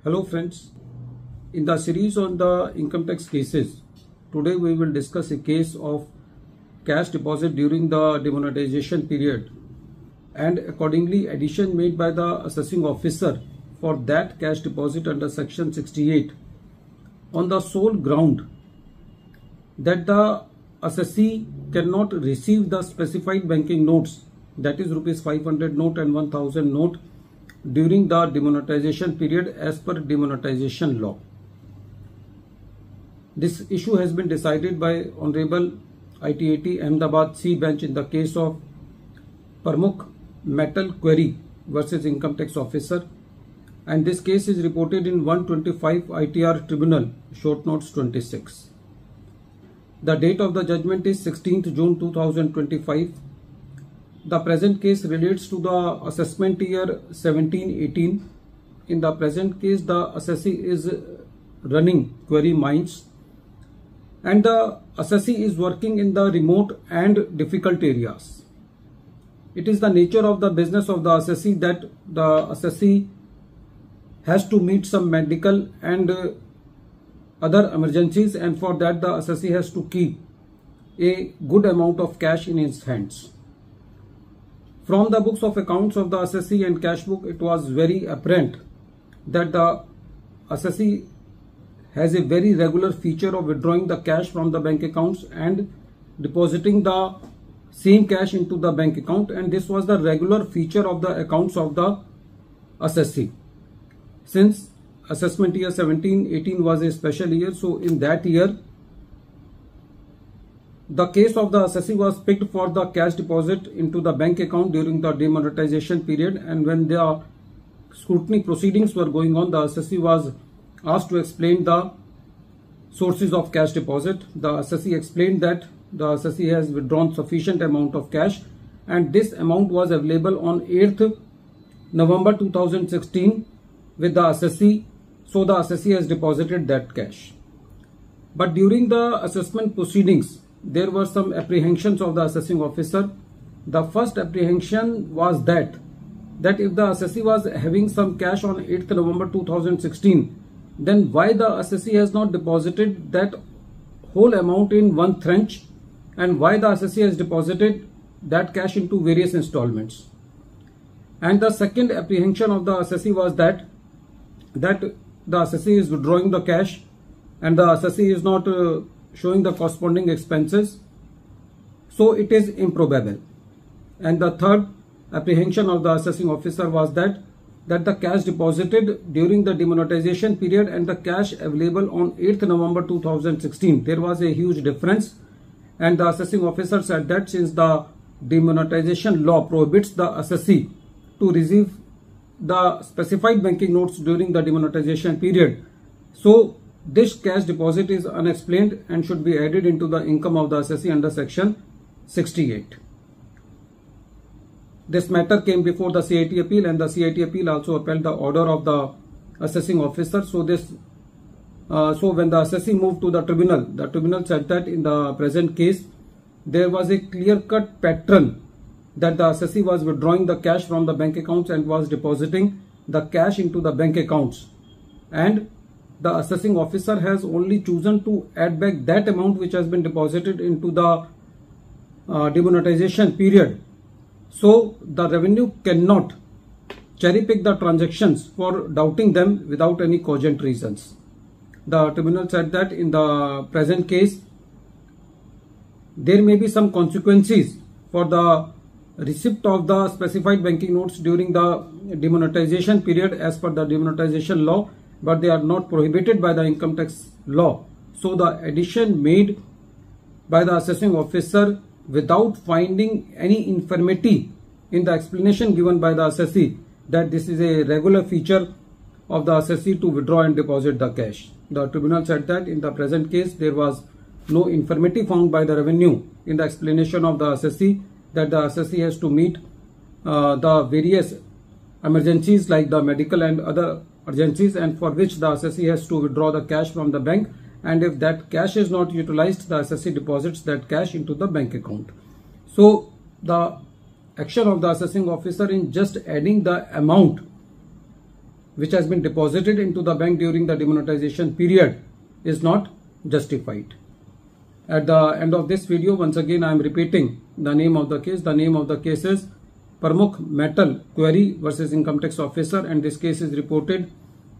Hello friends, in the series on the income tax cases, today we will discuss a case of cash deposit during the demonetization period and accordingly addition made by the assessing officer for that cash deposit under section 68 on the sole ground that the assessee cannot receive the specified banking notes, that is rupees 500 note and 1000 note, during the demonetization period as per demonetization law. This issue has been decided by Honorable ITAT Ahmedabad C bench in the case of Pramukh Metal Query versus Income Tax Officer, and this case is reported in 125 ITR Tribunal, short notes 26. The date of the judgment is 16th June 2025. The present case relates to the assessment year 17-18. In the present case, the assessee is running query mines and the assessee is working in the remote and difficult areas. It is the nature of the business of the assessee that the assessee has to meet some medical and other emergencies, and for that the assessee has to keep a good amount of cash in his hands. From the books of accounts of the assessee and cash book, it was very apparent that the assessee has a very regular feature of withdrawing the cash from the bank accounts and depositing the same cash into the bank account, and this was the regular feature of the accounts of the assessee. Since assessment year 17-18 was a special year, so in that year the case of the assessee was picked for the cash deposit into the bank account during the demonetization period, and when the scrutiny proceedings were going on, the assessee was asked to explain the sources of cash deposit. The assessee explained that the assessee has withdrawn sufficient amount of cash and this amount was available on 8th November 2016 with the assessee, so the assessee has deposited that cash. But during the assessment proceedings, there were some apprehensions of the assessing officer. The first apprehension was that if the assessee was having some cash on 8th November 2016, then why the assessee has not deposited that whole amount in one tranche, and why the assessee has deposited that cash into various installments. And the second apprehension of the assessee was that the assessee is withdrawing the cash and the assessee is not showing the corresponding expenses, so it is improbable. And the third apprehension of the assessing officer was that the cash deposited during the demonetization period and the cash available on 8th November 2016, there was a huge difference, and the assessing officer said that since the demonetization law prohibits the assessee to receive the specified banking notes during the demonetization period, so this cash deposit is unexplained and should be added into the income of the assessee under section 68. This matter came before the CIT appeal, and the CIT appeal also upheld the order of the assessing officer. So when the assessee moved to the tribunal said that in the present case there was a clear-cut pattern that the assessee was withdrawing the cash from the bank accounts and was depositing the cash into the bank accounts, and the assessing officer has only chosen to add back that amount which has been deposited into the demonetization period. So the revenue cannot cherry pick the transactions for doubting them without any cogent reasons. The tribunal said that in the present case there may be some consequences for the receipt of the specified banking notes during the demonetization period as per the demonetization law, but they are not prohibited by the income tax law. So the addition made by the assessing officer without finding any infirmity in the explanation given by the assessee that this is a regular feature of the assessee to withdraw and deposit the cash. The tribunal said that in the present case there was no infirmity found by the revenue in the explanation of the assessee that the assessee has to meet the various emergencies like the medical and other urgencies, and for which the assessee has to withdraw the cash from the bank, and if that cash is not utilized, the assessee deposits that cash into the bank account. So the action of the assessing officer in just adding the amount which has been deposited into the bank during the demonetization period is not justified. At the end of this video, once again I am repeating the name of the case. The name of the case is Pramukh Metal Query versus Income Tax Officer, and this case is reported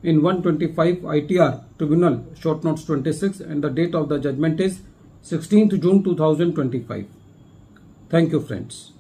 in 125 ITR Tribunal Short Notes 26, and the date of the judgment is 16th June 2025. Thank you, friends.